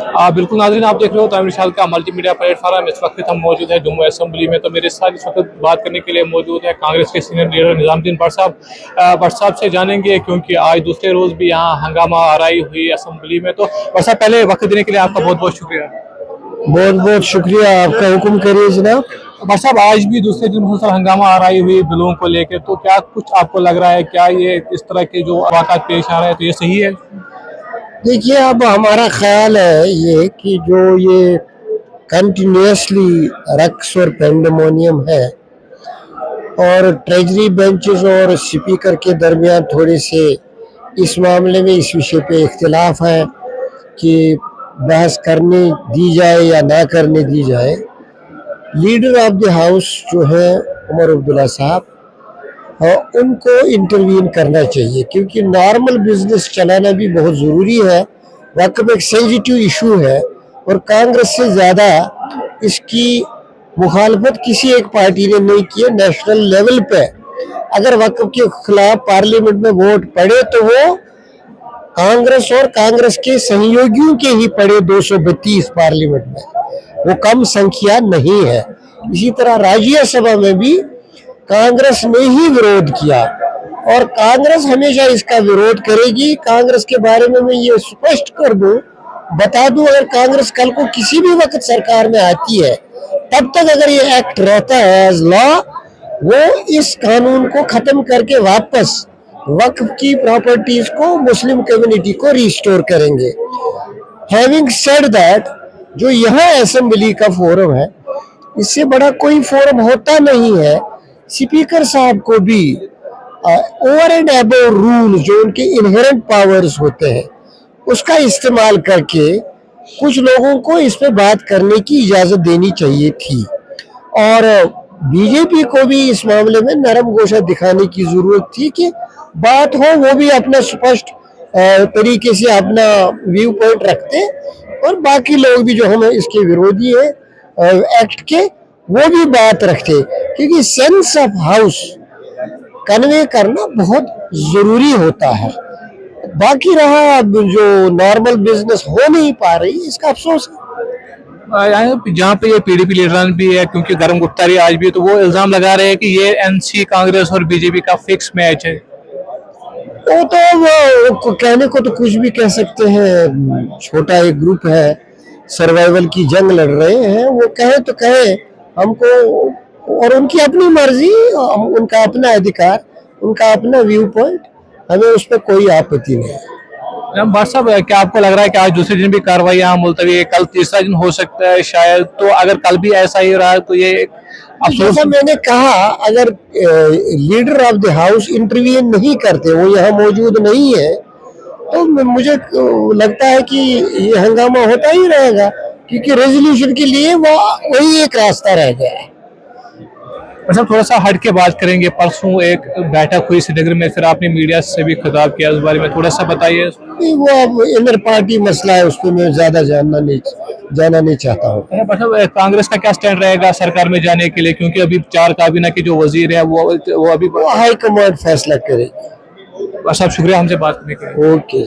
बिल्कुल नाज़रीन, आप देख रहे हो टाइम विशाल का मल्टीमीडिया प्लेटफॉर्म। इस वक्त हम मौजूद हैं जम्मू असेंबली में। तो मेरे साथ इस वक्त बात करने के लिए मौजूद है कांग्रेस के सीनियर लीडर निज़ामुद्दीन भट्ट साहब। भट्ट साहब से जानेंगे क्योंकि आज दूसरे रोज़ भी यहाँ हंगामा आराई हुई असेंबली में। तो भट्ट साहब, पहले वक्त देने के लिए आपका बहुत बहुत शुक्रिया। बहुत बहुत शुक्रिया, आपका हुक्म करिए जनाब। भट्ट साहब, आज भी दूसरे दिन मुसलसल हंगामा आराई हुई बिलों को लेकर, तो क्या कुछ आपको लग रहा है, क्या ये इस तरह के जो वाक़ात पेश आ रहे हैं तो ये सही है? देखिए, अब हमारा ख्याल है ये कि जो ये कंटिन्यूसली रक्स और पेंडेमोनियम है और ट्रेजरी बेंचेस और स्पीकर के दरमियान थोड़े से इस मामले में इस विषय पे इख्तिलाफ है कि बहस करने दी जाए या ना करने दी जाए। लीडर ऑफ द हाउस जो है उमर अब्दुल्ला साहब, उनको इंटरवीन करना चाहिए क्योंकि नॉर्मल बिजनेस चलाना भी बहुत ज़रूरी है। वक्फ एक सेंसिटिव इशू है और कांग्रेस से ज़्यादा इसकी मुखालफत किसी एक पार्टी ने नहीं की है। नेशनल लेवल पे अगर वक्फ के खिलाफ पार्लियामेंट में वोट पड़े तो वो कांग्रेस और कांग्रेस के सहयोगियों के ही पड़े 232 पार्लियामेंट में, वो कम संख्या नहीं है। इसी तरह राज्यसभा में भी कांग्रेस ने ही विरोध किया और कांग्रेस हमेशा इसका विरोध करेगी। कांग्रेस के बारे में मैं ये स्पष्ट कर दूं, बता दूं, अगर कांग्रेस कल को किसी भी वक्त सरकार में आती है तब तक अगर ये एक्ट रहता है एज लॉ, वो इस कानून को खत्म करके वापस वक्फ की प्रॉपर्टीज को मुस्लिम कम्युनिटी को रिस्टोर करेंगे। हैविंग सेड दैट, जो यहाँ असेंबली का फोरम है इससे बड़ा कोई फोरम होता नहीं है। स्पीकर साहब को भी ओवर एंड अबव रूल जो उनके इनहेरेंट पावर्स होते हैं उसका इस्तेमाल करके कुछ लोगों को इस पे बात करने की इजाजत देनी चाहिए थी और बीजेपी को भी इस मामले में नरम गोशा दिखाने की जरूरत थी कि बात हो, वो भी अपना स्पष्ट तरीके से अपना व्यू पॉइंट रखते और बाकी लोग भी जो हम इसके विरोधी है एक्ट के, वो भी बात रखते, क्योंकि सेंस ऑफ हाउस कन्वे करना बहुत जरूरी होता है। बाकी रहा जो नॉर्मल बिजनेस हो नहीं पा रही, इसका अफसोस है। जहाँ पे ये पीडीपी लीडरान भी है, क्योंकि गर्म गुफ्तारी आज भी, तो वो इल्जाम लगा रहे हैं कि ये एनसी कांग्रेस और बीजेपी का फिक्स मैच है। वो तो वो कहने को तो कुछ भी कह सकते हैं, छोटा एक ग्रुप है, सर्वाइवल की जंग लड़ रहे हैं, वो कहे तो कहे हमको, और उनकी अपनी मर्जी, उनका अपना अधिकार, उनका अपना व्यू पॉइंट, हमें उस पर कोई आपत्ति नहीं है। भट्ट साहब, क्या आपको लग रहा है कि आज दूसरे दिन भी कार्रवाई यहाँ मुलतवी है, कल तीसरा दिन हो सकता है शायद, तो अगर कल भी ऐसा ही रहा तो ये जैसा मैंने कहा, अगर leader of the house intervene नहीं करते, वो यहाँ मौजूद नहीं है, तो मुझे लगता है कि ये हंगामा होता ही रहेगा क्योंकि रेजोल्यूशन के लिए वो वही एक रास्ता रह गया है। अच्छा, थोड़ा सा हट के बात करेंगे। परसों एक बैठक हुई श्रीनगर में, फिर आपने मीडिया से भी खिताब किया, उस बारे में थोड़ा सा बताइए। वो अब इंटर पार्टी मसला है, उस पर मैं ज्यादा जाना नहीं चाहता हूँ। मतलब कांग्रेस का क्या स्टैंड रहेगा सरकार में जाने के लिए, क्योंकि अभी 4 काबीना के जो वजीर है वो अभी हाई कमांड फैसला करेगी। बस, आप शुक्रिया हमसे बात करने के लिए। ओके।